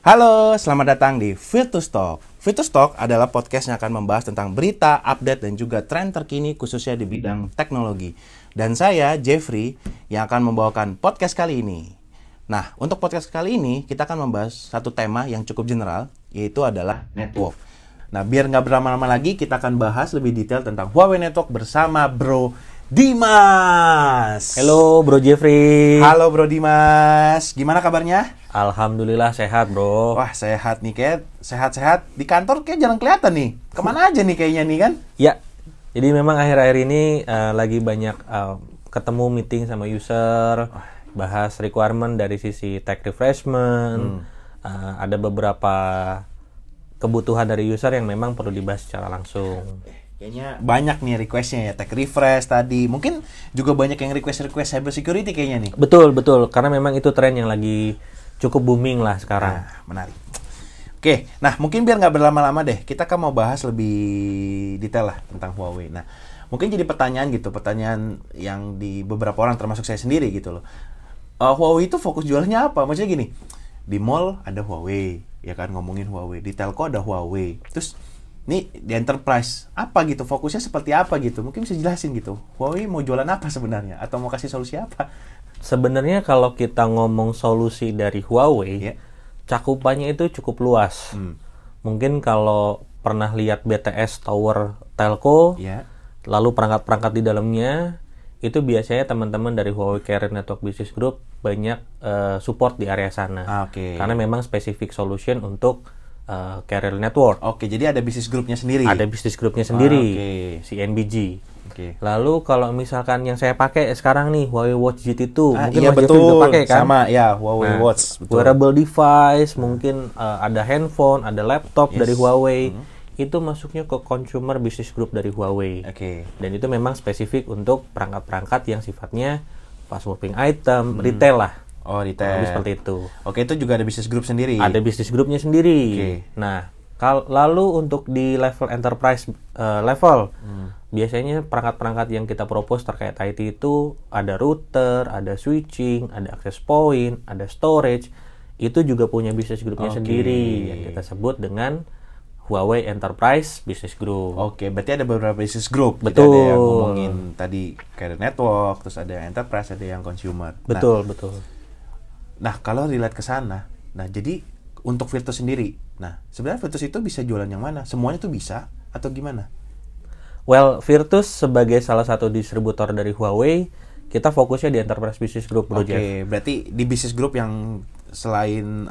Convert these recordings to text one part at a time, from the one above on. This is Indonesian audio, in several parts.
Halo, selamat datang di Virtus Talk. Virtus Talk adalah podcast yang akan membahas tentang berita, update, dan juga tren terkini khususnya di bidang teknologi. Dan saya, Jeffrey, yang akan membawakan podcast kali ini. Nah, untuk podcast kali ini, kita akan membahas satu tema yang cukup general, yaitu adalah network. Nah, biar nggak berlama-lama lagi, kita akan bahas lebih detail tentang Huawei Network bersama Bro Dimas. Halo Bro Jeffrey. Halo Bro Dimas, gimana kabarnya? Alhamdulillah sehat bro. Wah sehat nih, kayak sehat-sehat. Di kantor kayak jarang kelihatan nih. Kemana aja nih kayaknya nih kan? Ya, jadi memang akhir-akhir ini lagi banyak ketemu meeting sama user, bahas requirement dari sisi tech refreshment. Ada beberapa kebutuhan dari user yang memang perlu dibahas secara langsung. Kayaknya banyak nih requestnya ya, tech refresh tadi. Mungkin juga banyak yang request cyber security kayaknya nih. Betul, karena memang itu tren yang lagi cukup booming lah sekarang. Nah, menarik. Oke, nah mungkin biar nggak berlama-lama deh, kita kan mau bahas lebih detail lah tentang Huawei. Nah, mungkin jadi pertanyaan yang di beberapa orang termasuk saya sendiri gitu loh. Huawei itu fokus jualnya apa? Maksudnya gini, di mall ada Huawei, ya kan ngomongin Huawei. Di telco ada Huawei. Terus nih di enterprise apa gitu, fokusnya seperti apa gitu? Mungkin bisa jelasin gitu. Huawei mau jualan apa sebenarnya? Atau mau kasih solusi apa? Sebenarnya kalau kita ngomong solusi dari Huawei, cakupannya itu cukup luas. Mungkin kalau pernah lihat BTS Tower Telco, lalu perangkat-perangkat di dalamnya, itu biasanya teman-teman dari Huawei Carrier Network Business Group banyak support di area sana. Karena memang spesifik solution untuk carrier network. Jadi ada bisnis grupnya sendiri. Ada bisnis grupnya sendiri, CNBG. Lalu kalau misalkan yang saya pakai sekarang nih Huawei Watch GT2, mungkin iya, Mas Jeffrey juga pakai kan? Sama ya, Huawei Watch. Betul. Wearable device, mungkin ada handphone, ada laptop dari Huawei. Itu masuknya ke consumer business group dari Huawei. Dan itu memang spesifik untuk perangkat-perangkat yang sifatnya fast moving item, retail lah. Retail. Seperti itu. Itu juga ada bisnis group sendiri. Ada bisnis grupnya sendiri. Nah, lalu untuk di level enterprise level, biasanya perangkat-perangkat yang kita propose terkait IT itu ada router, ada switching, ada access point, ada storage. Itu juga punya bisnis grupnya sendiri yang kita sebut dengan Huawei Enterprise Business Group. Berarti ada beberapa business group. Betul. Ada yang ngomongin tadi carrier network, terus ada yang enterprise, ada yang consumer. Betul. Nah, kalau relate ke sana, jadi untuk Virtus sendiri, sebenarnya Virtus itu bisa jualan yang mana? Semuanya tuh bisa atau gimana? Well, Virtus sebagai salah satu distributor dari Huawei, kita fokusnya di Enterprise Business Group, Bro Jeff. Berarti di business group yang selain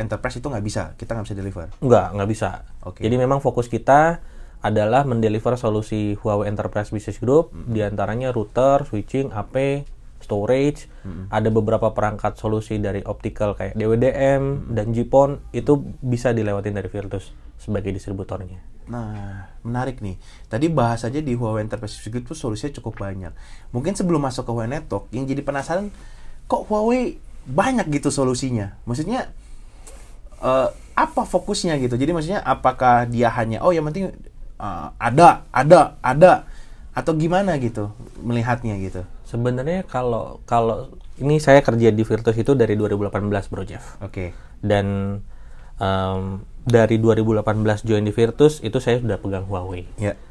enterprise itu nggak bisa, kita nggak bisa deliver? Nggak bisa. Jadi memang fokus kita adalah mendeliver solusi Huawei Enterprise Business Group, diantaranya router, switching, AP, storage, ada beberapa perangkat solusi dari optical kayak DWDM dan GPON, itu bisa dilewatin dari Virtus sebagai distributornya. Nah, menarik nih. Tadi bahas aja di Huawei Enterprise Business Group itu solusinya cukup banyak. Mungkin sebelum masuk ke Huawei Network, yang jadi penasaran, kok Huawei banyak gitu solusinya? Maksudnya, apa fokusnya gitu? Jadi maksudnya, apakah dia hanya, yang penting ada, atau gimana gitu melihatnya gitu? Sebenarnya kalau ini saya kerja di Virtus itu dari 2018, Bro Jeff. Dan dari 2018 join di Virtus itu saya sudah pegang Huawei.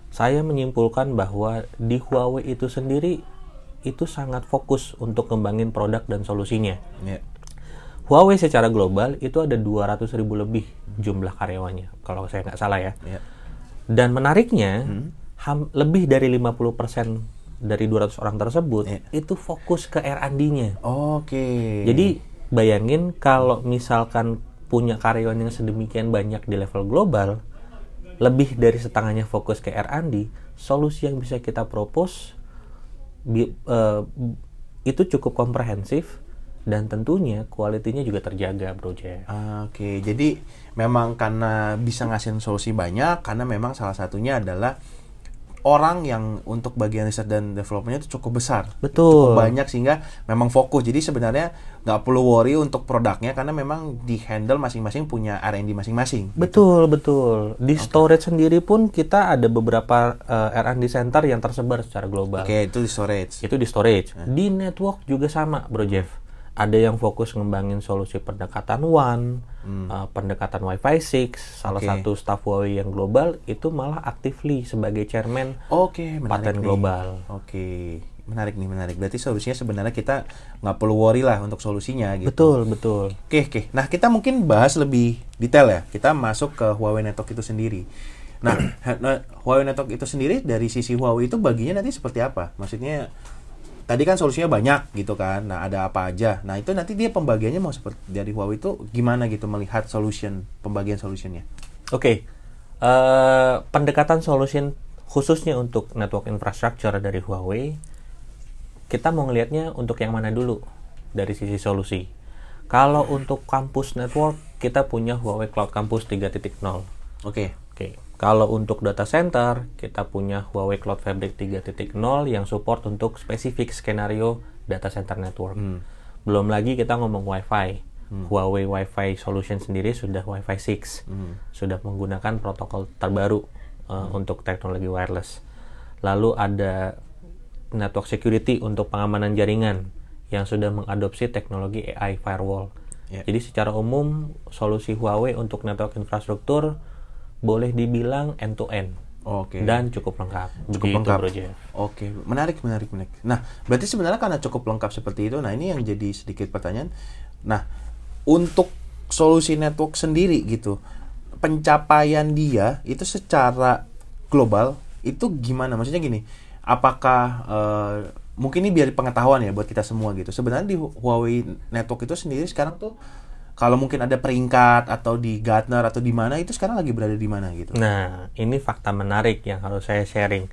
Saya menyimpulkan bahwa di Huawei itu sendiri itu sangat fokus untuk kembangin produk dan solusinya. Huawei secara global itu ada 200.000 lebih jumlah karyawannya, kalau saya nggak salah ya. Dan menariknya, lebih dari 50% dari 200 orang tersebut itu fokus ke R&D-nya. Jadi bayangin kalau misalkan punya karyawan yang sedemikian banyak di level global, lebih dari setengahnya fokus ke R&D, solusi yang bisa kita propose itu cukup komprehensif dan tentunya kualitinya juga terjaga, Bro Jeff. Jadi memang karena bisa ngasih solusi banyak, karena memang salah satunya adalah orang yang untuk bagian riset dan developmentnya itu cukup besar. Betul. Cukup banyak sehingga memang fokus. Jadi sebenarnya nggak perlu worry untuk produknya karena memang di handle masing-masing punya R&D masing-masing. Betul. Di storage sendiri pun kita ada beberapa R&D center yang tersebar secara global. Itu di storage. Di network juga sama, Bro Jeff. Ada yang fokus ngembangin solusi pendekatan WAN, pendekatan Wi-Fi 6. Salah satu staff Huawei yang global itu malah actively sebagai chairman paten global. Menarik nih, menarik. Berarti solusinya sebenarnya kita nggak perlu worry lah untuk solusinya gitu. Betul. Oke. Nah, kita mungkin bahas lebih detail ya. Kita masuk ke Huawei Network itu sendiri. Nah, Huawei Network itu sendiri dari sisi Huawei itu baginya nanti seperti apa? Maksudnya tadi kan solusinya banyak gitu kan. Nah, ada apa aja. Nah, itu nanti dia pembagiannya mau seperti dari Huawei itu gimana gitu melihat pembagian solutionnya. Pendekatan solution khususnya untuk network infrastructure dari Huawei, kita mau ngelihatnya untuk yang mana dulu dari sisi solusi. Kalau untuk kampus network, kita punya Huawei Cloud Campus 3.0. Kalau untuk data center, kita punya Huawei Cloud Fabric 3.0 yang support untuk spesifik skenario data center network. Belum lagi kita ngomong Wi-Fi. Huawei Wi-Fi solution sendiri sudah Wi-Fi 6. Sudah menggunakan protokol terbaru untuk teknologi wireless. Lalu ada network security untuk pengamanan jaringan yang sudah mengadopsi teknologi AI firewall. Jadi secara umum, solusi Huawei untuk network infrastruktur boleh dibilang end-to-end dan cukup lengkap. Bro Jeff. Menarik. Nah, berarti sebenarnya karena cukup lengkap seperti itu, nah ini yang jadi sedikit pertanyaan. Nah, untuk solusi network sendiri gitu, pencapaian dia itu secara global itu gimana? Maksudnya gini, apakah mungkin ini biar pengetahuan ya buat kita semua gitu. Sebenarnya di Huawei Network itu sendiri sekarang tuh kalau mungkin ada peringkat atau di Gartner atau di mana itu sekarang lagi berada di mana gitu. Nah, ini fakta menarik yang harus saya sharing.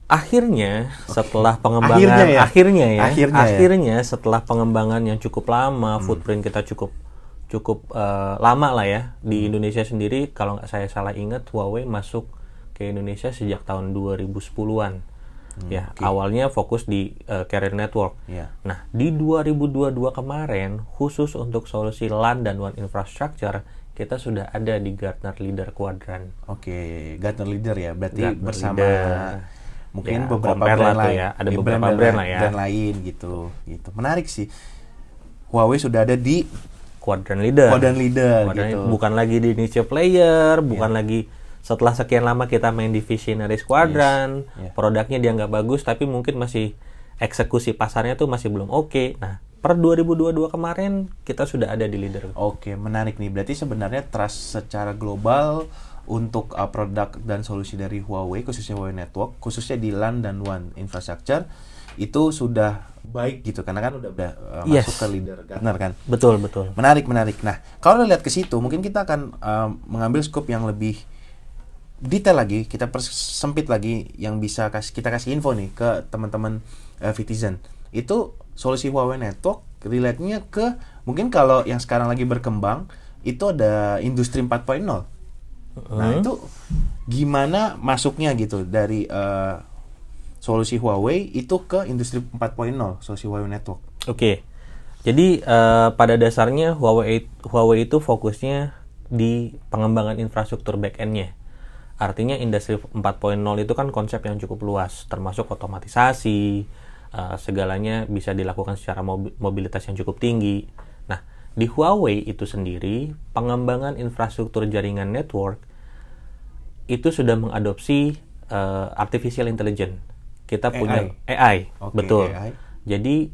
Akhirnya setelah pengembangan akhirnya setelah pengembangan yang cukup lama, footprint kita cukup lama lah ya di Indonesia sendiri. Kalau nggak saya salah ingat, Huawei masuk ke Indonesia sejak tahun 2010-an. Awalnya fokus di carrier network. Nah, di 2022 kemarin, khusus untuk solusi LAN dan WAN infrastructure, kita sudah ada di Gartner Leader Quadrant. Gartner Leader ya, berarti Gartner bersama mungkin beberapa brand lain ya, ada beberapa brand lah ya. Brand lain gitu. Menarik sih. Huawei sudah ada di Quadrant Leader gitu. Bukan lagi di niche player, bukan lagi setelah sekian lama kita main di Visionary Quadrant, produknya dianggap bagus, tapi mungkin masih eksekusi pasarnya tuh masih belum oke. Nah, per 2022 kemarin kita sudah ada di leader. Menarik nih. Berarti sebenarnya trust secara global untuk produk dan solusi dari Huawei, khususnya Huawei Network, khususnya di LAN dan WAN infrastructure, itu sudah baik gitu, karena kan udah masuk ke leader Gartner kan. Betul. Menarik. Nah, kalau lihat ke situ, mungkin kita akan mengambil scope yang lebih detail lagi, kita persempit lagi yang bisa kita kasih info nih ke teman-teman Vitizen. Itu solusi Huawei Network relate-nya ke mungkin kalau yang sekarang lagi berkembang itu ada industri 4.0. Nah, itu gimana masuknya gitu dari solusi Huawei itu ke industri 4.0 solusi Huawei Network. Jadi pada dasarnya Huawei itu fokusnya di pengembangan infrastruktur back-end-nya. Artinya industri 4.0 itu kan konsep yang cukup luas, termasuk otomatisasi, segalanya bisa dilakukan secara mobilitas yang cukup tinggi. Nah, di Huawei itu sendiri, pengembangan infrastruktur jaringan network itu sudah mengadopsi artificial intelligence. Kita punya AI, betul. AI. Jadi,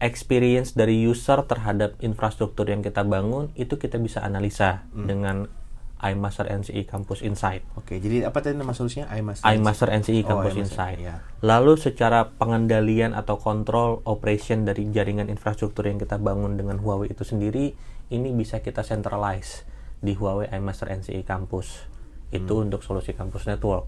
experience dari user terhadap infrastruktur yang kita bangun, itu kita bisa analisa dengan iMaster NCI Campus Insight. Jadi apa tadi nama solusinya? iMaster NCI Campus Insight. Lalu secara pengendalian atau kontrol operation dari jaringan infrastruktur yang kita bangun dengan Huawei itu sendiri, ini bisa kita centralize di Huawei iMaster NCI Campus. Itu untuk solusi campus network.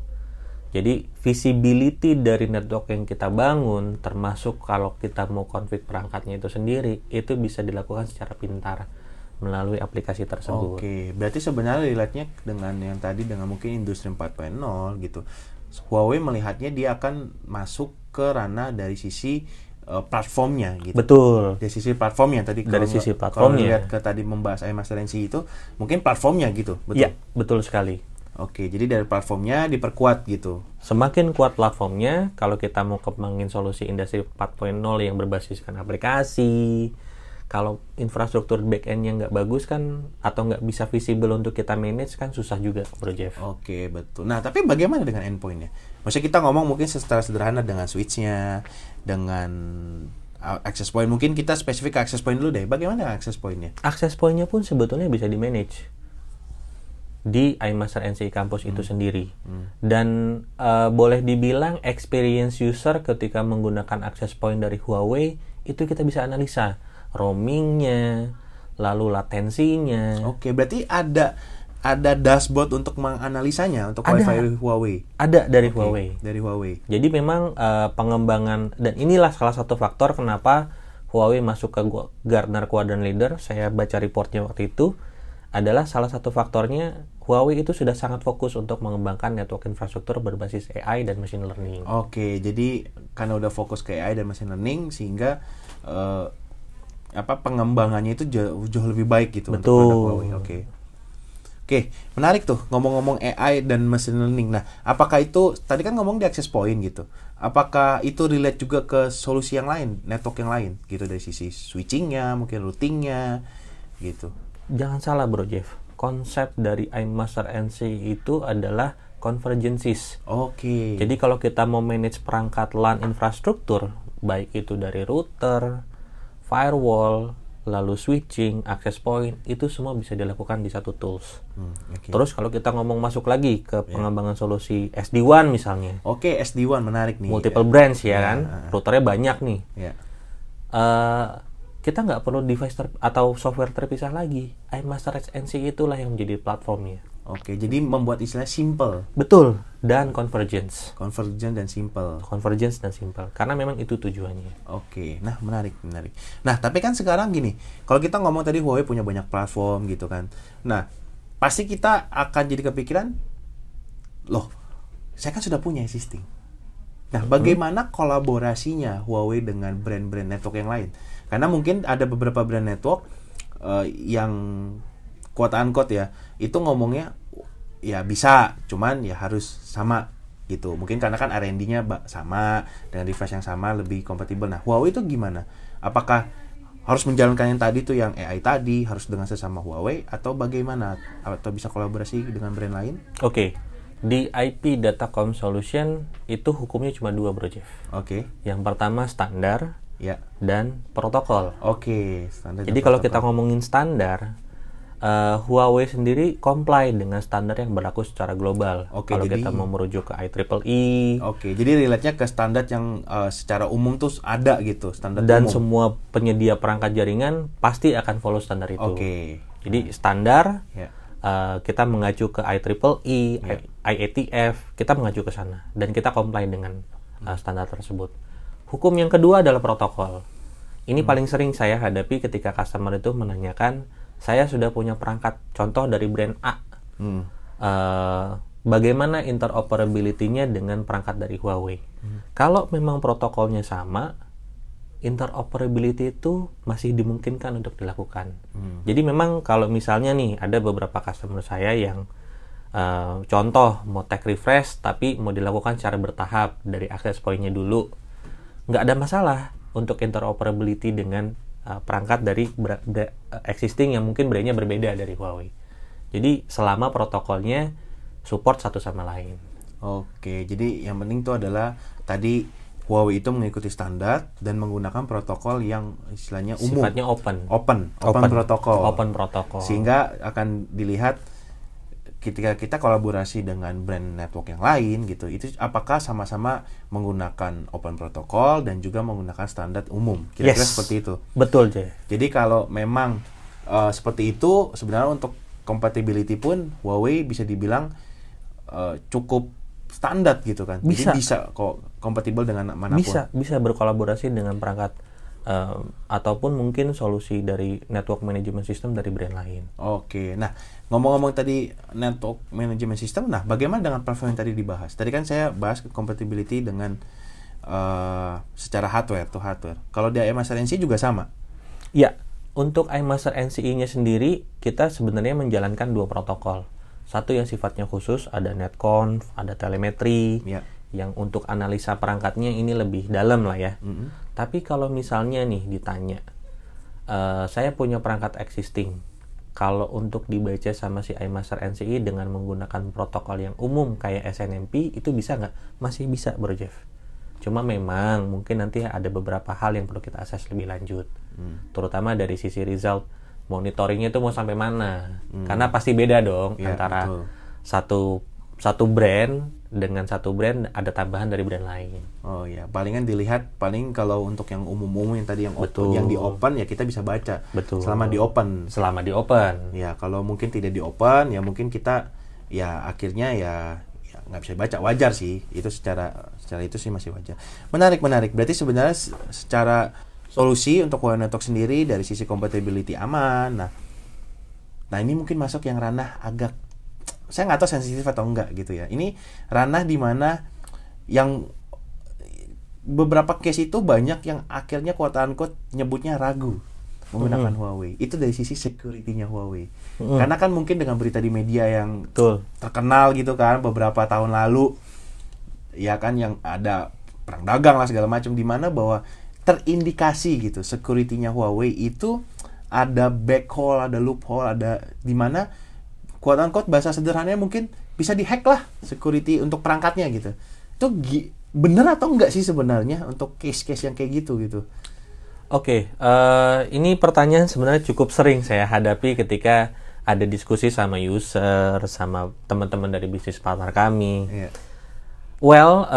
Jadi visibility dari network yang kita bangun, termasuk kalau kita mau config perangkatnya itu sendiri, itu bisa dilakukan secara pintar melalui aplikasi tersebut. Berarti sebenarnya relate-nya dengan yang tadi dengan mungkin industri 4.0 gitu. Huawei melihatnya dia akan masuk ke ranah dari sisi platformnya gitu. Betul. Dari sisi platformnya tadi. Dari sisi platformnya. Kalau lihat ke tadi membahas iMaster NCI itu mungkin platformnya gitu. Iya, betul sekali. Oke, jadi dari platformnya diperkuat gitu. Semakin kuat platformnya, kalau kita mau kembangin solusi industri 4.0 yang berbasiskan aplikasi, kalau infrastruktur back-end-nya nggak bagus kan, atau nggak bisa visible untuk kita manage kan susah juga, Bro Jeff. Oke, betul. Nah, tapi bagaimana dengan endpoint-nya? Maksudnya kita ngomong mungkin secara sederhana dengan switch-nya, dengan access point. Mungkin kita spesifik ke access point dulu deh. Bagaimana dengan access point-nya? Access point-nya pun sebetulnya bisa di-manage di iMaster NCI Campus itu sendiri. Dan boleh dibilang experience user ketika menggunakan access point dari Huawei itu kita bisa analisa roamingnya, lalu latensinya. Oke, berarti ada dashboard untuk menganalisanya untuk Wi-Fi Huawei. Ada dari Huawei. Dari Huawei. Jadi memang pengembangan, dan inilah salah satu faktor kenapa Huawei masuk ke Gartner Quadrant Leader. Saya baca reportnya waktu itu, adalah salah satu faktornya Huawei itu sudah sangat fokus untuk mengembangkan network infrastruktur berbasis AI dan machine learning. Oke, jadi karena udah fokus ke AI dan machine learning sehingga pengembangannya itu jauh lebih baik gitu. Betul. Untuk produk Huawei. Oke, menarik tuh ngomong-ngomong AI dan machine learning. Nah, apakah itu tadi kan ngomong di access point gitu? Apakah itu relate juga ke solusi yang lain, network yang lain gitu dari sisi switchingnya, mungkin routingnya gitu? Jangan salah Bro Jeff, konsep dari iMaster NCI itu adalah convergences. Oke. Jadi kalau kita mau manage perangkat LAN infrastruktur, baik itu dari router, firewall, lalu switching, access point, itu semua bisa dilakukan di satu tools. Terus kalau kita ngomong masuk lagi ke pengembangan solusi SD-WAN misalnya. Oke, SD-WAN menarik nih. Multiple branch ya kan, routernya banyak nih. Kita nggak perlu device atau software terpisah lagi. iMaster NCI itulah yang menjadi platformnya. Oke, jadi membuat istilah simple. Betul, dan convergence. Convergence dan simple. Convergence dan simple, karena memang itu tujuannya. Oke, nah menarik. Nah, tapi kan sekarang gini, kalau kita ngomong tadi Huawei punya banyak platform gitu kan. Nah, pasti kita akan jadi kepikiran, loh, saya kan sudah punya existing. Nah, bagaimana kolaborasinya Huawei dengan brand-brand network yang lain? Karena mungkin ada beberapa brand network yang quote-unquote ya, itu ngomongnya ya bisa, cuman ya harus sama gitu. Mungkin karena kan R&D-nya sama, dengan device yang sama, lebih kompatibel. Nah, Huawei itu gimana? Apakah harus menjalankan yang tadi tuh, yang AI tadi, harus dengan sesama Huawei, atau bagaimana? Atau bisa kolaborasi dengan brand lain? Oke. Di IP Datacom Solution itu hukumnya cuma 2 Bro Jeff. Oke. Yang pertama standar dan protokol. Oke, standar. Jadi kalau kita ngomongin standar, Huawei sendiri comply dengan standar yang berlaku secara global. Kalau kita mau merujuk ke IEEE. Oke, jadi relate-nya ke standar yang secara umum tuh ada gitu, standar dan umum. Semua penyedia perangkat jaringan pasti akan follow standar itu. Oke. Jadi standar kita mengacu ke IEEE, IATF, kita mengacu ke sana dan kita comply dengan standar tersebut. Hukum yang kedua adalah protokol. Ini paling sering saya hadapi ketika customer itu menanyakan, saya sudah punya perangkat contoh dari brand A. Bagaimana interoperability-nya dengan perangkat dari Huawei? Kalau memang protokolnya sama, interoperability itu masih dimungkinkan untuk dilakukan. Jadi memang kalau misalnya nih ada beberapa customer saya yang contoh mau tech refresh tapi mau dilakukan secara bertahap dari access point-nya dulu, nggak ada masalah untuk interoperability dengan perangkat dari existing yang mungkin brandnya berbeda dari Huawei. Jadi selama protokolnya support satu sama lain. Oke, jadi yang penting itu adalah tadi Huawei itu mengikuti standar dan menggunakan protokol yang istilahnya umum. Sifatnya open protokol. Sehingga akan dilihat ketika kita kolaborasi dengan brand network yang lain gitu, itu apakah sama-sama menggunakan open protokol dan juga menggunakan standar umum. Kira-kira seperti itu. Betul, Jay. Jadi kalau memang seperti itu, sebenarnya untuk compatibility pun Huawei bisa dibilang cukup standar gitu kan. Bisa. Jadi bisa kok kompatibel dengan manapun. Bisa berkolaborasi dengan perangkat ataupun mungkin solusi dari network management system dari brand lain. Oke, nah ngomong-ngomong tadi network management system, nah bagaimana dengan platform yang tadi dibahas? Tadi kan saya bahas compatibility dengan secara hardware to hardware. Kalau di iMaster NCI juga sama? Ya, untuk iMaster NCI-nya sendiri kita sebenarnya menjalankan 2 protokol. Satu yang sifatnya khusus, ada netconf, ada telemetri, yang untuk analisa perangkatnya ini lebih dalam lah ya. Tapi kalau misalnya nih ditanya, saya punya perangkat existing, kalau untuk dibaca sama si iMaster NCI dengan menggunakan protokol yang umum kayak SNMP, itu bisa nggak? Masih bisa, Bro Jeff. Cuma memang mungkin nanti ada beberapa hal yang perlu kita akses lebih lanjut. Terutama dari sisi result, monitoringnya itu mau sampai mana. Karena pasti beda dong antara satu brand dengan satu brand ada tambahan dari brand lain. Oh ya, palingan dilihat, paling kalau untuk yang umum-umum yang tadi yang yang di open ya kita bisa baca. Betul. Selama di open. Ya, kalau mungkin tidak di open ya mungkin kita ya akhirnya ya nggak bisa baca, wajar sih. Itu secara itu sih masih wajar. Menarik. Berarti sebenarnya secara solusi untuk Huawei Network sendiri dari sisi compatibility aman. Nah ini mungkin masuk yang ranah agak, saya nggak tahu sensitif atau enggak gitu ya. Ini ranah di mana yang beberapa case itu banyak yang akhirnya quote-unquote nyebutnya ragu menggunakan Huawei. Itu dari sisi security-nya Huawei. Karena kan mungkin dengan berita di media yang terkenal gitu kan beberapa tahun lalu, ya kan, yang ada perang dagang lah segala macam, di mana bahwa terindikasi gitu security-nya Huawei itu ada backhole, ada loophole, ada di mana quote-unquote bahasa sederhananya mungkin bisa dihack lah security untuk perangkatnya gitu. Itu bener atau enggak sih sebenarnya untuk case-case yang kayak gitu? Oke, ini pertanyaan sebenarnya cukup sering saya hadapi ketika ada diskusi sama user, sama teman-teman dari bisnis partner kami. Well,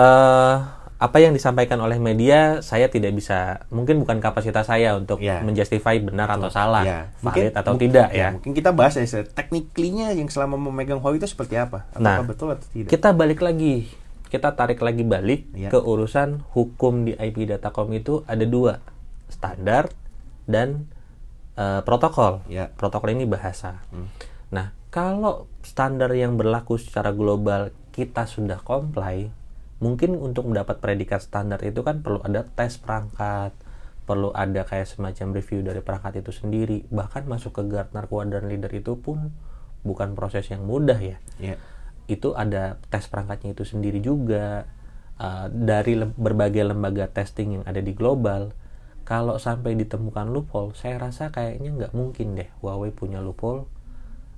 apa yang disampaikan oleh media saya tidak bisa, mungkin bukan kapasitas saya untuk menjustify benar atau salah, valid atau tidak ya. Mungkin kita bahas ya technically-nya yang selama memegang Huawei itu seperti apa? Apakah betul atau tidak? Kita tarik lagi balik ke urusan hukum di IP Datacom itu ada dua, standar dan protokol. Protokol ini bahasa. Nah, kalau standar yang berlaku secara global kita sudah comply, mungkin untuk mendapat predikat standar itu kan perlu ada tes perangkat, perlu ada kayak semacam review dari perangkat itu sendiri. Bahkan masuk ke Gartner Quadrant Leader itu pun bukan proses yang mudah ya. Itu ada tes perangkatnya itu sendiri juga. Dari berbagai lembaga testing yang ada di global, kalau sampai ditemukan loophole, saya rasa kayaknya nggak mungkin deh Huawei punya loophole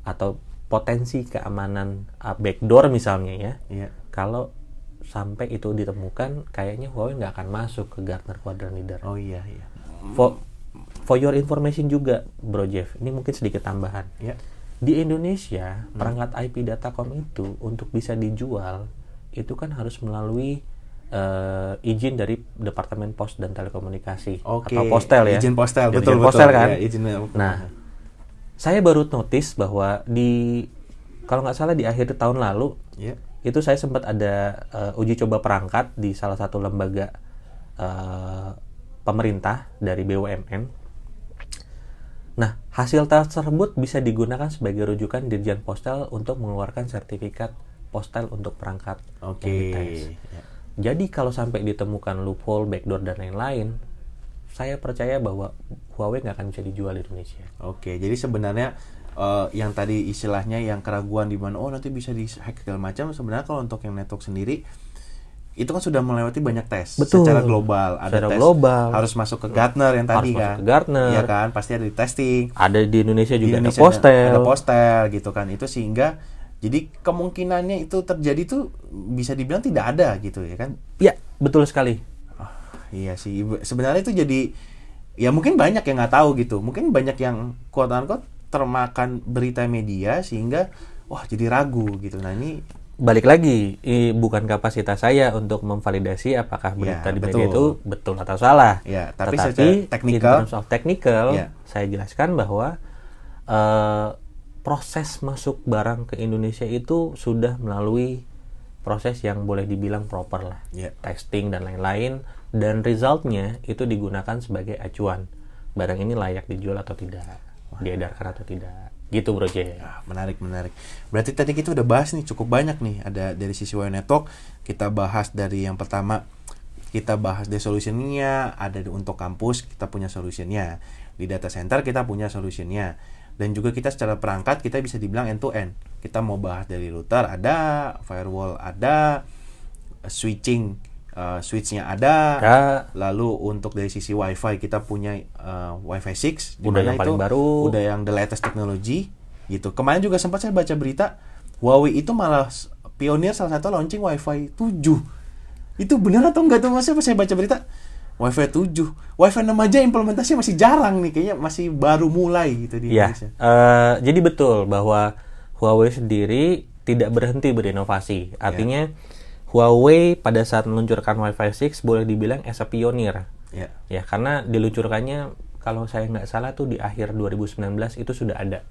atau potensi keamanan backdoor misalnya ya. Kalau sampai itu ditemukan, kayaknya Huawei nggak akan masuk ke Gartner Quadrant Leader. Oh iya. For your information juga, Bro Jeff, ini mungkin sedikit tambahan. Di Indonesia, perangkat IP Datacom itu untuk bisa dijual, itu kan harus melalui izin dari Departemen Pos dan Telekomunikasi atau Postel ya. Izin Postel, betul. Postel kan. Nah, saya baru notice bahwa kalau nggak salah di akhir tahun lalu, itu saya sempat ada uji coba perangkat di salah satu lembaga pemerintah dari BUMN. Nah, hasil tes tersebut bisa digunakan sebagai rujukan Dirjen Postel untuk mengeluarkan sertifikat Postel untuk perangkat yang dites. Jadi kalau sampai ditemukan loophole, backdoor dan lain-lain, saya percaya bahwa Huawei nggak akan bisa dijual di Indonesia. Jadi sebenarnya yang tadi istilahnya yang keraguan di mana nanti bisa di-hack segala macam, sebenarnya kalau untuk yang network sendiri itu kan sudah melewati banyak tes. Betul. Secara global. Ada tes global. Harus masuk ke Gartner yang tadi kan. Harus masuk ke Gartner. Iya kan, pasti ada di testing. Ada di Indonesia juga ada Postel. Ada Postel gitu kan. Itu sehingga jadi kemungkinannya itu terjadi tuh bisa dibilang tidak ada gitu ya kan. Iya, betul sekali. Iya sih. Sebenarnya itu jadi ya mungkin banyak yang nggak tahu gitu. Mungkin banyak yang quote-unquote termakan berita media sehingga wah jadi ragu gitu. Nah ini balik lagi, bukan kapasitas saya untuk memvalidasi apakah berita di media itu betul atau salah. Tapi in terms of technical, saya jelaskan bahwa proses masuk barang ke Indonesia itu sudah melalui proses yang boleh dibilang proper lah, testing dan lain-lain, dan resultnya itu digunakan sebagai acuan barang ini layak dijual atau tidak, diedarkan atau tidak. Gitu Bro J. Menarik. Berarti tadi kita udah bahas nih cukup banyak nih. Ada dari sisi Huawei Network, kita bahas dari yang pertama, kita bahas dari solutionnya. Ada untuk kampus, kita punya solutionnya. Di data center kita punya solutionnya. Dan juga kita secara perangkat kita bisa dibilang end to end. Kita mau bahas dari router ada, firewall ada, switchnya ada. Lalu untuk dari sisi WiFi kita punya WiFi 6 udah yang paling baru, udah yang the latest technology gitu. Kemarin juga sempat saya baca berita Huawei itu malah pionir salah satu launching WiFi 7. Itu benar atau enggak tuh Mas? Pas saya baca berita WiFi 7, WiFi 6 aja implementasinya masih jarang nih, kayaknya masih baru mulai gitu di Indonesia. Jadi betul bahwa Huawei sendiri tidak berhenti berinovasi. Artinya Huawei pada saat meluncurkan Wi-Fi 6 boleh dibilang as a pionir. Ya, karena diluncurkannya kalau saya nggak salah tuh di akhir 2019 itu sudah ada.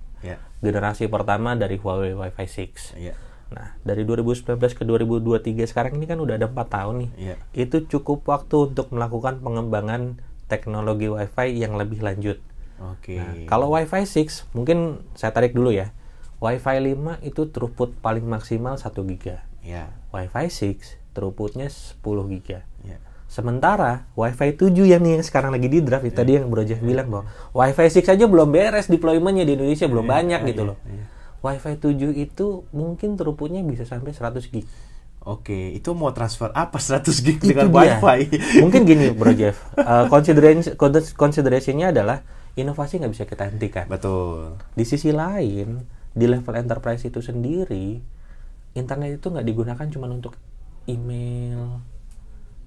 Generasi pertama dari Huawei Wi-Fi 6. Nah, dari 2019 ke 2023 sekarang ini kan udah ada 4 tahun nih. Itu cukup waktu untuk melakukan pengembangan teknologi Wi-Fi yang lebih lanjut. Nah, kalau Wi-Fi 6 mungkin saya tarik dulu ya. Wi-Fi 5 itu throughput paling maksimal 1 GB. Wi-Fi 6 throughputnya 10 GB. Sementara Wi-Fi 7 yang sekarang lagi di draft, tadi yang Bro Jeff bilang bahwa Wi-Fi 6 aja belum beres deployment-nya di Indonesia, belum banyak gitu loh. Wi-Fi 7 itu mungkin throughputnya bisa sampai 100 GB. Itu mau transfer apa 100 GB dengan Wi-Fi? Mungkin gini Bro Jeff, consideration-nya adalah inovasi nggak bisa kita hentikan. Betul. Di sisi lain, di level enterprise itu sendiri, internet itu nggak digunakan cuma untuk email.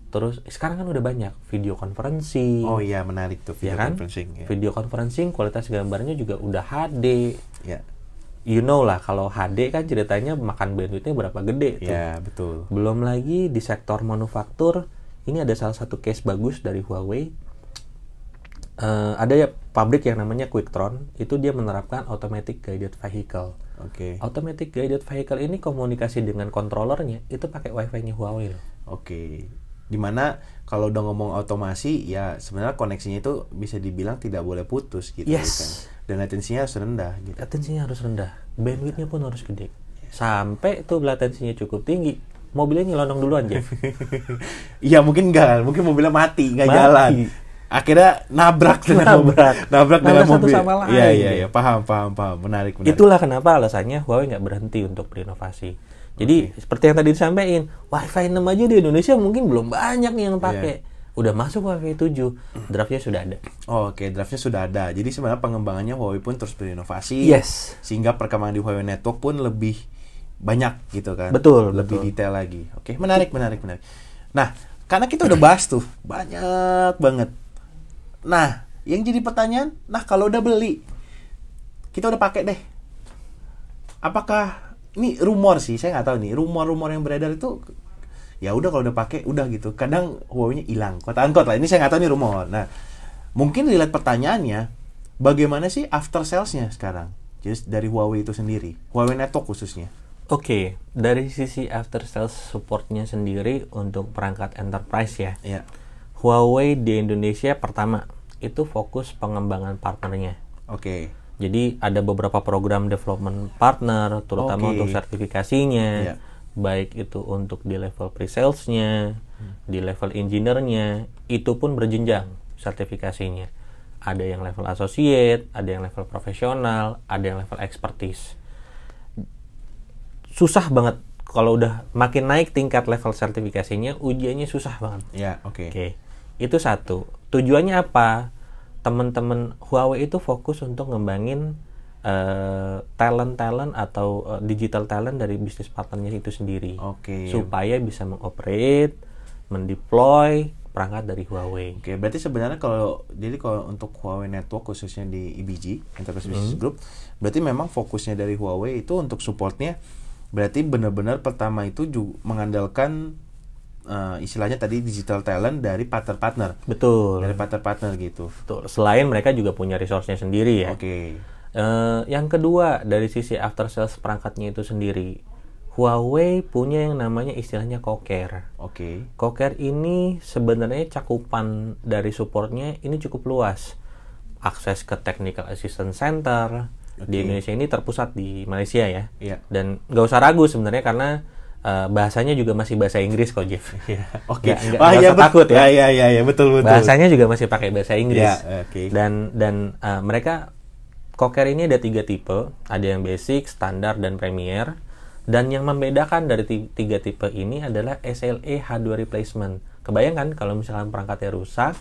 Terus sekarang kan udah banyak video conferencing. Oh iya, menarik tuh video conferencing. Video conferencing kualitas gambarnya juga udah HD. You know lah, kalau HD kan ceritanya makan bandwidthnya berapa gede tuh. Betul. Belum lagi di sektor manufaktur, ini ada salah satu case bagus dari Huawei. Ada ya pabrik yang namanya Quicktron, itu dia menerapkan automatic guided vehicle. Automatic guided vehicle ini komunikasi dengan controllernya itu pakai Wi-Fi-nya Huawei loh. Dimana kalau udah ngomong otomasi ya sebenarnya koneksinya itu bisa dibilang tidak boleh putus gitu kan. Dan latensinya harus rendah gitu. Latensinya harus rendah, bandwidthnya pun harus gede. Sampai tuh latensinya cukup tinggi, mobilnya nyelonong duluan Jeff. Iya mungkin mobilnya mati, nggak jalan. Akhirnya nabrak dengan mobil. Satu sama lain. Iya, paham. Menarik. Itulah kenapa alasannya Huawei nggak berhenti untuk berinovasi. Jadi seperti yang tadi disampaikan, Wi-Fi 6 aja di Indonesia mungkin belum banyak nih yang pakai. Udah masuk Wi-Fi 7, draftnya sudah ada. Draftnya sudah ada. Jadi sebenarnya pengembangannya Huawei pun terus berinovasi. Sehingga perkembangan di Huawei Network pun lebih banyak gitu kan. Betul. Lebih detail lagi. Menarik. Nah, karena kita udah bahas tuh banyak banget. Nah, yang jadi pertanyaan, kalau udah beli, kita udah pakai deh. Apakah ini rumor sih, saya nggak tahu nih. Rumor yang beredar itu ya udah kalau udah pakai udah gitu. Kadang Huawei-nya hilang, quote-unquote lah. Ini saya nggak tahu nih rumor. Nah, mungkin dilihat pertanyaannya, bagaimana sih after sales-nya sekarang? Jadi dari Huawei itu sendiri, Huawei Network khususnya. Dari sisi after sales support-nya sendiri untuk perangkat enterprise ya. Huawei di Indonesia pertama itu fokus pengembangan partnernya. Jadi ada beberapa program development partner, terutama untuk sertifikasinya, baik itu untuk di level pre-sales-nya, di level engineer-nya, itu pun berjenjang sertifikasinya. Ada yang level associate, ada yang level profesional, ada yang level expertise. Susah banget kalau udah makin naik tingkat level sertifikasinya, ujiannya susah banget. Itu satu. Tujuannya apa? Teman-teman Huawei itu fokus untuk ngembangin talent atau digital talent dari bisnis partnernya itu sendiri, supaya bisa mengoperate, mendeploy perangkat dari Huawei. Berarti sebenarnya kalau untuk Huawei Network khususnya di EBG Enterprise Business Group, berarti memang fokusnya dari Huawei itu untuk supportnya, berarti benar-benar pertama itu juga mengandalkan istilahnya tadi digital talent dari partner-partner. Betul. Dari partner-partner gitu. Betul. Selain mereka juga punya resource-nya sendiri ya. Yang kedua, dari sisi after sales perangkatnya itu sendiri, Huawei punya yang namanya istilahnya co-care. Co-care ini sebenarnya cakupan dari supportnya ini cukup luas. Akses ke Technical Assistance Center di Indonesia ini terpusat di Malaysia ya. Dan nggak usah ragu sebenarnya karena bahasanya juga masih bahasa Inggris kok Jeff. Nggak usah takut ya. Betul. Bahasanya juga masih pakai bahasa Inggris. Dan mereka Cocker ini ada 3 tipe, ada yang basic, standar, dan premier. Dan yang membedakan dari 3 tipe ini adalah SLA H2 replacement. Kebayangkan kalau misalkan perangkatnya rusak,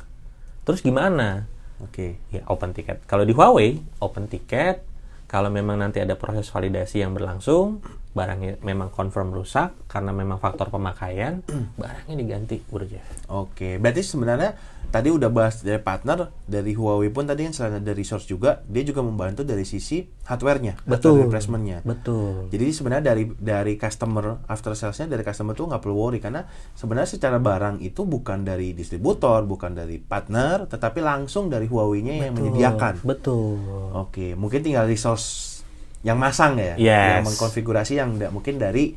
terus gimana? Oke. Ya, open ticket. Kalau di Huawei, open ticket. Kalau memang nanti ada proses validasi yang berlangsung, barangnya memang confirm rusak karena memang faktor pemakaian, barangnya diganti, Bro Jeff. Oke, berarti sebenarnya tadi udah bahas dari partner, dari Huawei pun tadi yang selain ada resource juga, dia juga membantu dari sisi hardware-nya, betul, replacement-nya. Betul. Jadi sebenarnya dari customer after sales-nya, dari customer tuh nggak perlu worry karena sebenarnya secara barang itu bukan dari distributor, bukan dari partner, tetapi langsung dari Huawei-nya yang menyediakan. Betul. Oke, mungkin tinggal resource yang masang ya, yes, yang mengkonfigurasi yang mungkin dari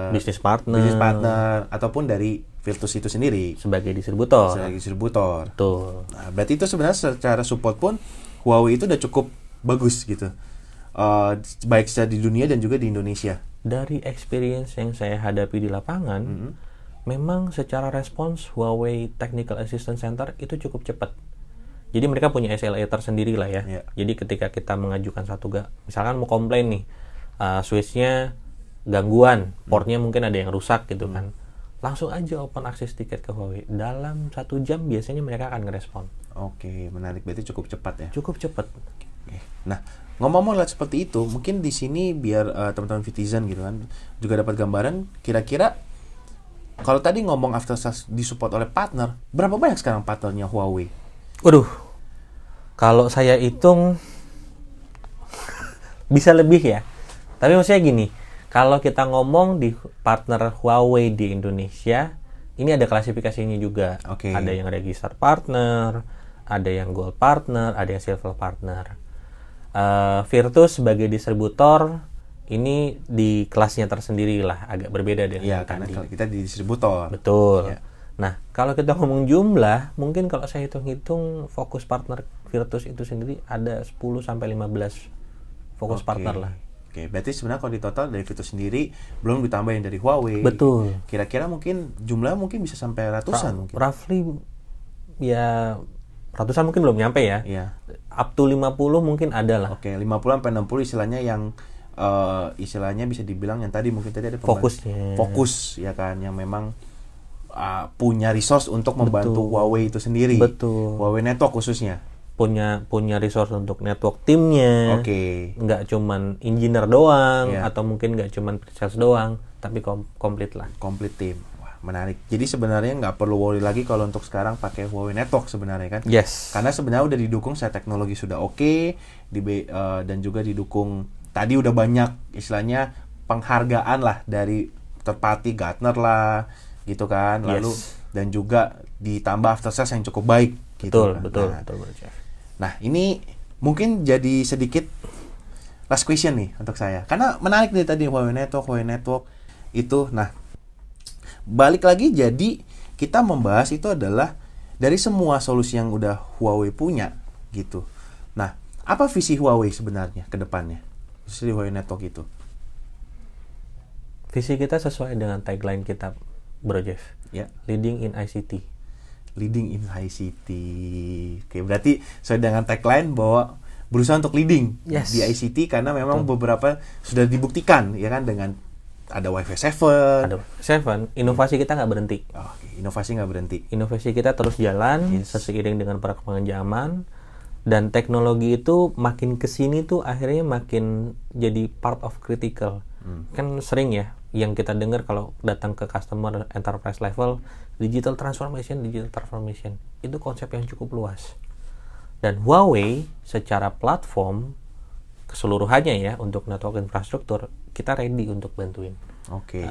bisnis partner ataupun dari Virtus itu sendiri sebagai distributor. Betul. Nah, berarti itu sebenarnya secara support pun Huawei itu udah cukup bagus gitu, baik secara di dunia dan juga di Indonesia. Dari experience yang saya hadapi di lapangan, memang secara respons Huawei Technical Assistance Center itu cukup cepat. Jadi mereka punya SLA tersendiri lah ya. Jadi ketika kita mengajukan misalkan mau komplain nih, switch-nya gangguan, portnya mungkin ada yang rusak gitu kan, langsung aja open access tiket ke Huawei. Dalam 1 jam biasanya mereka akan ngerespon. Oke, menarik. Berarti cukup cepat ya? Cukup cepat. Oke. Nah, ngomong-ngomong seperti itu, mungkin di sini biar teman-teman Vitizen gitu kan juga dapat gambaran kira-kira kalau tadi ngomong after sales disupport oleh partner, berapa banyak sekarang partnernya Huawei? Waduh, kalau saya hitung bisa lebih ya. Tapi maksudnya gini, kalau kita ngomong di partner Huawei di Indonesia, ini ada klasifikasinya juga. Ada yang register partner, ada yang gold partner, ada yang silver partner. Virtus sebagai distributor ini di kelasnya tersendiri lah, agak berbeda dengan ya, karena kita di distributor. Betul. Ya. Nah, kalau kita ngomong jumlah, mungkin kalau saya hitung-hitung fokus partner Virtus itu sendiri ada 10-15 fokus partner lah. Oke, berarti sebenarnya kalau di total dari Virtus sendiri belum ditambah yang dari Huawei. Betul. Kira-kira mungkin jumlah mungkin bisa sampai ratusan mungkin. Roughly ya ratusan mungkin belum nyampe ya. Up to 50 mungkin ada lah. Oke, 50 sampai 60 istilahnya yang istilahnya bisa dibilang yang tadi mungkin tadi ada fokusnya. Fokus ya kan, yang memang punya resource untuk membantu Huawei itu sendiri. Betul. Huawei Network khususnya. Punya resource untuk network timnya. Nggak cuman engineer doang atau mungkin nggak cuman sales doang, tapi komplit lah. Komplit tim. Wah, menarik. Jadi sebenarnya nggak perlu worry lagi kalau untuk sekarang pakai Huawei Network sebenarnya kan. Yes. Karena sebenarnya udah didukung secara teknologi sudah dan juga didukung tadi udah banyak istilahnya penghargaan lah dari third party Gartner lah gitu kan. Lalu dan juga ditambah after sales yang cukup baik. Betul, gitu kan? betul. Nah, ini mungkin jadi sedikit last question nih untuk saya. Karena menarik nih tadi Huawei Network itu. Nah, balik lagi jadi kita membahas itu adalah dari semua solusi yang udah Huawei punya gitu. Nah, apa visi Huawei sebenarnya ke depannya? Visi Huawei Network itu. Visi kita sesuai dengan tagline kita, Bro Jeff. Leading in ICT. Leading in ICT. Oke, berarti sesuai dengan tagline bahwa berusaha untuk leading di ICT karena memang beberapa sudah dibuktikan ya kan dengan ada Wi-Fi 7. Inovasi kita nggak berhenti. Inovasi nggak berhenti. Inovasi kita terus jalan seiring dengan perkembangan zaman dan teknologi itu makin kesini tuh akhirnya makin jadi part of critical. Kan sering ya yang kita dengar kalau datang ke customer enterprise level, digital transformation itu konsep yang cukup luas. Dan Huawei secara platform keseluruhannya ya untuk network infrastruktur kita ready untuk bantuin.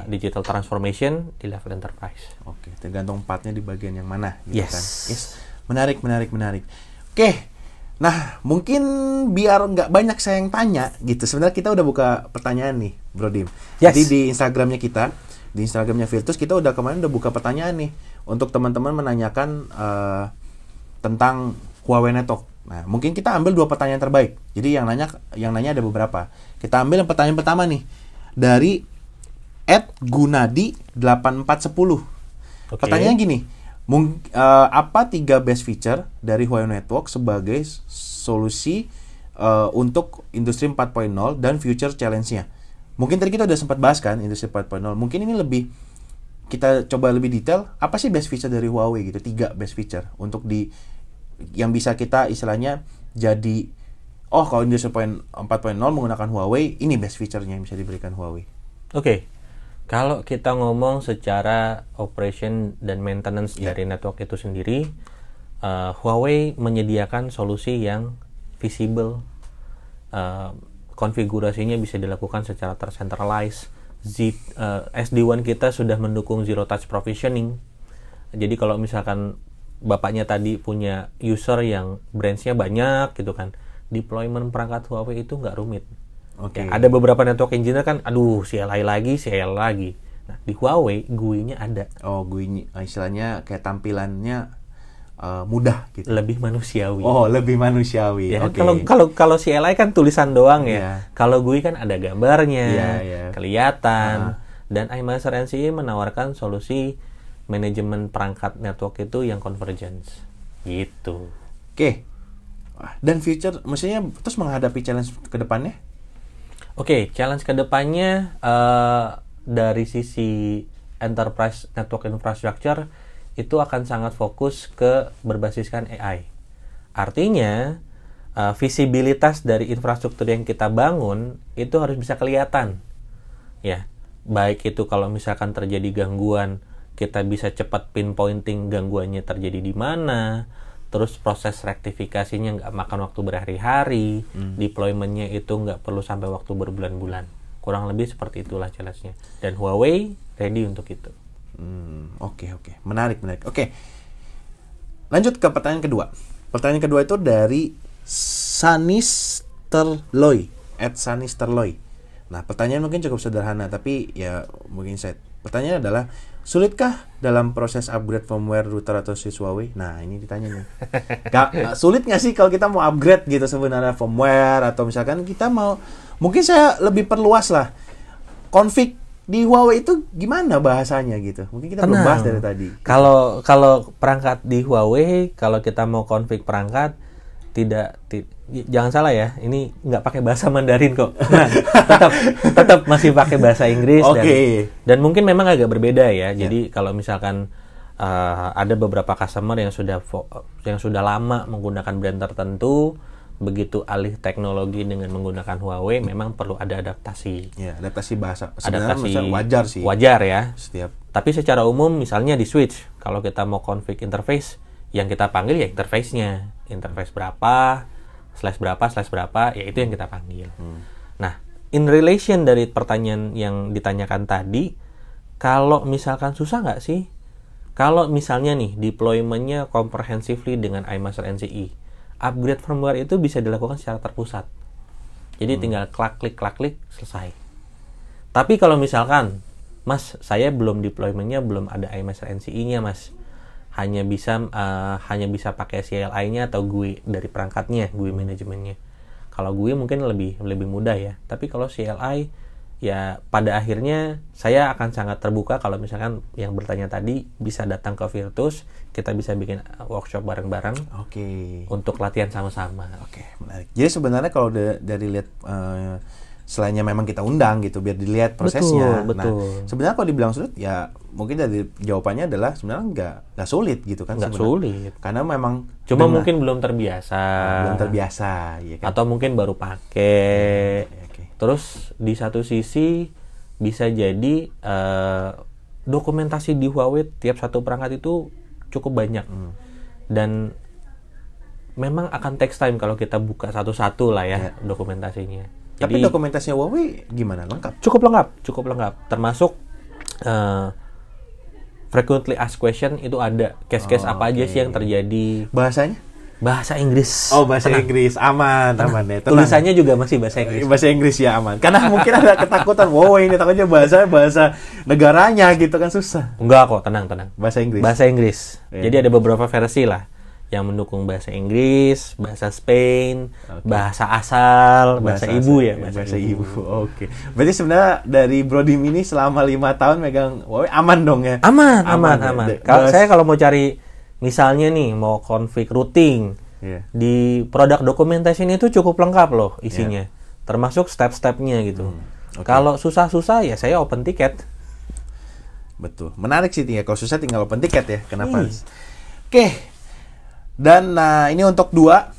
Digital transformation di level enterprise. Tergantung partnya di bagian yang mana gitu kan. Menarik. Nah, mungkin biar nggak banyak saya yang tanya gitu. Sebenarnya kita udah buka pertanyaan nih, Bro Dim. Jadi di Instagramnya kita, di Instagramnya Virtus, kita kemarin udah buka pertanyaan nih untuk teman-teman menanyakan tentang Huawei Network. Nah, mungkin kita ambil 2 pertanyaan terbaik. Jadi yang nanya ada beberapa. Kita ambil yang pertanyaan pertama nih dari @gunadi8410. Pertanyaannya gini. Apa 3 best feature dari Huawei Network sebagai solusi untuk industri 4.0 dan future challenge-nya. Mungkin tadi kita udah sempat bahas kan industri 4.0. Mungkin ini lebih kita coba lebih detail, apa sih best feature dari Huawei gitu, 3 best feature untuk yang bisa kita istilahnya jadi kalau industri 4.0 menggunakan Huawei, ini best feature-nya yang bisa diberikan Huawei. Oke. Kalau kita ngomong secara operation dan maintenance dari network itu sendiri, Huawei menyediakan solusi yang visible, konfigurasinya bisa dilakukan secara tercentralized. SD-WAN kita sudah mendukung Zero Touch Provisioning. Jadi kalau misalkan bapaknya tadi punya user yang branch-nya banyak gitu kan, deployment perangkat Huawei itu nggak rumit. Okay. Ya, ada beberapa network engineer kan, CLI lagi. Nah, di Huawei GUI-nya ada. GUI istilahnya kayak tampilannya mudah gitu. Lebih manusiawi. Lebih manusiawi. Ya, okay. Kalau CLI kan tulisan doang ya. Kalau GUI kan ada gambarnya, kelihatan. Dan iMaster NCE menawarkan solusi manajemen perangkat network itu yang convergence. Gitu. Oke. Dan future, maksudnya terus menghadapi challenge ke depannya? Oke, challenge ke depannya dari sisi enterprise network infrastructure itu akan sangat fokus ke berbasiskan AI. Artinya, visibilitas dari infrastruktur yang kita bangun itu harus bisa kelihatan. Ya, baik itu kalau misalkan terjadi gangguan, kita bisa cepat pinpointing gangguannya terjadi di mana, terus proses rektifikasinya nggak makan waktu berhari-hari, deployment-nya itu nggak perlu sampai waktu berbulan-bulan. Kurang lebih seperti itulah challenge-nya. Dan Huawei ready untuk itu. Oke. Menarik. Oke. Lanjut ke pertanyaan kedua. Pertanyaan kedua itu dari Sanisterloy @Sanisterloy. Nah, pertanyaan mungkin cukup sederhana, tapi ya mungkin pertanyaan adalah, sulitkah dalam proses upgrade firmware router atau switch Huawei? Nah, ini ditanya nih. Sulit nggak sih kalau kita mau upgrade gitu sebenarnya firmware, atau misalkan kita mau, mungkin saya lebih perluas lah, config di Huawei itu gimana bahasanya gitu? Mungkin kita belum bahas dari tadi. Kalau perangkat di Huawei, kalau kita mau config perangkat, jangan salah ya, ini nggak pakai bahasa Mandarin kok. Nah, tetap masih pakai bahasa Inggris. Dan mungkin memang agak berbeda ya. Jadi kalau misalkan ada beberapa customer yang sudah lama menggunakan brand tertentu, begitu alih teknologi dengan menggunakan Huawei, memang perlu ada adaptasi. Ya, adaptasi bahasa. Sebenarnya wajar sih. Wajar ya. Tapi secara umum, misalnya di switch, kalau kita mau config interface, yang kita panggil ya interface-nya. Interface berapa, /berapa, ya itu yang kita panggil. Nah, in relation dari pertanyaan yang ditanyakan tadi, kalau misalkan susah nggak sih? Kalau misalnya nih, deployment-nya comprehensively dengan iMaster NCE, upgrade firmware itu bisa dilakukan secara terpusat. Jadi tinggal klik, selesai. Tapi kalau misalkan, Mas, saya deployment-nya belum ada iMaster NCE-nya, Mas. Hanya bisa pakai CLI-nya atau GUI dari perangkatnya, GUI manajemennya. Kalau GUI mungkin lebih mudah ya. Tapi kalau CLI, ya pada akhirnya saya akan sangat terbuka kalau misalkan yang bertanya tadi bisa datang ke Virtus, kita bisa bikin workshop bareng-bareng. Untuk latihan sama-sama. Menarik. Jadi sebenarnya kalau dari lihat selainnya memang kita undang gitu biar dilihat prosesnya. Betul. Nah, sebenarnya kalau dibilang sulit, ya mungkin dari jawabannya adalah sebenarnya nggak sulit gitu kan. Nggak sulit. Karena memang cuma mungkin belum terbiasa. Ya kan? Atau mungkin baru pakai. Terus di satu sisi bisa jadi dokumentasi di Huawei tiap satu perangkat itu cukup banyak. Dan memang akan takes time kalau kita buka satu-satu lah ya dokumentasinya. Tapi dokumentasinya Huawei gimana? Lengkap? Cukup lengkap. Termasuk frequently asked question itu ada. Case-case apa aja sih yang terjadi. Bahasanya? Bahasa Inggris. Bahasa Inggris. Aman ya. Tulisannya juga masih bahasa Inggris. Bahasa Inggris ya, aman. Karena mungkin ada ketakutan, ini takutnya bahasa negaranya gitu kan, susah. Enggak kok, tenang. Bahasa Inggris. Jadi ada beberapa versi lah yang mendukung bahasa Inggris, bahasa Spain, bahasa asal, bahasa ibu ya. Bahasa ibu. Berarti sebenarnya dari Brodim ini selama 5 tahun megang Huawei aman dong ya? Aman. Saya kalau mau cari, misalnya nih mau config routing, Di product documentation itu cukup lengkap loh isinya, termasuk step-stepnya gitu. Kalau susah-susah ya saya open ticket. Betul, menarik sih ya. Kalau susah tinggal open ticket ya. Kenapa? Oke. Dan ini untuk dua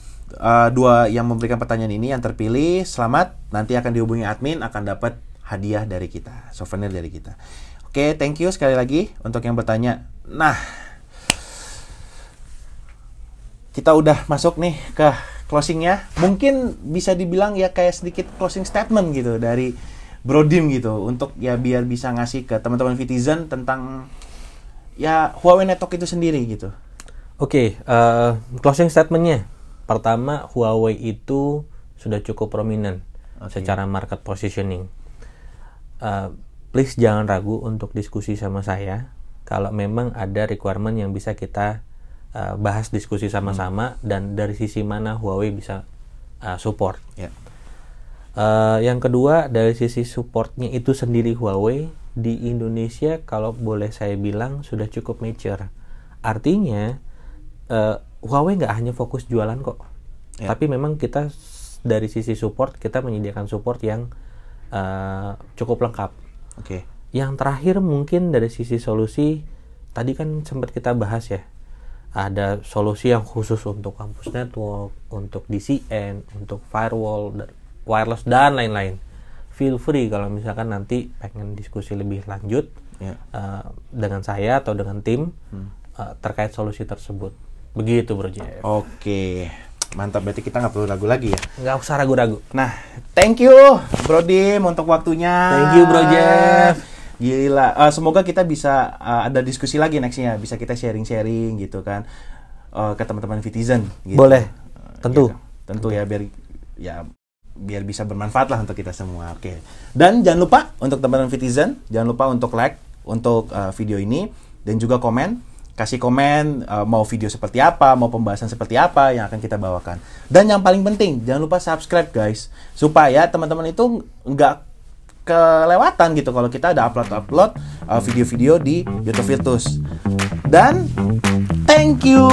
yang memberikan pertanyaan ini yang terpilih, selamat. Nanti akan dihubungi admin, akan dapat hadiah dari kita, souvenir dari kita. Oke, thank you sekali lagi untuk yang bertanya. Nah, kita udah masuk nih ke closingnya. Mungkin bisa dibilang ya kayak sedikit closing statement gitu dari Bro Dim gitu, untuk ya biar bisa ngasih ke teman-teman Vitizen tentang ya Huawei Network itu sendiri gitu. Oke, closing statementnya. Pertama, Huawei itu sudah cukup prominent secara market positioning. Please jangan ragu untuk diskusi sama saya kalau memang ada requirement yang bisa kita bahas diskusi sama-sama dan dari sisi mana Huawei bisa support. Yang kedua, dari sisi supportnya itu sendiri Huawei di Indonesia kalau boleh saya bilang sudah cukup mature. Artinya Huawei nggak hanya fokus jualan kok, tapi memang kita dari sisi support kita menyediakan support yang cukup lengkap. Yang terakhir mungkin dari sisi solusi, tadi kan sempat kita bahas ya, ada solusi yang khusus untuk campus network, untuk DCN, untuk firewall, wireless dan lain-lain. Feel free kalau misalkan nanti pengen diskusi lebih lanjut dengan saya atau dengan tim terkait solusi tersebut. Begitu Bro Jeff. Oke, mantap. Berarti kita nggak perlu ragu lagi ya? Nggak usah ragu-ragu. Nah, thank you Bro Dim untuk waktunya. Thank you Bro Jeff. Gila, semoga kita bisa ada diskusi lagi nextnya, bisa kita sharing-sharing gitu kan ke teman-teman Vitizen. Gitu. Boleh, tentu. Gitu. Tentu ya biar bisa bermanfaat lah untuk kita semua. Oke. Dan jangan lupa untuk teman-teman Vitizen, jangan lupa untuk like untuk video ini dan juga komen, kasih komen mau video seperti apa, mau pembahasan seperti apa yang akan kita bawakan. Dan yang paling penting, jangan lupa subscribe guys, supaya teman-teman itu nggak kelewatan gitu kalau kita ada upload video-video di YouTube Virtus. Dan thank you.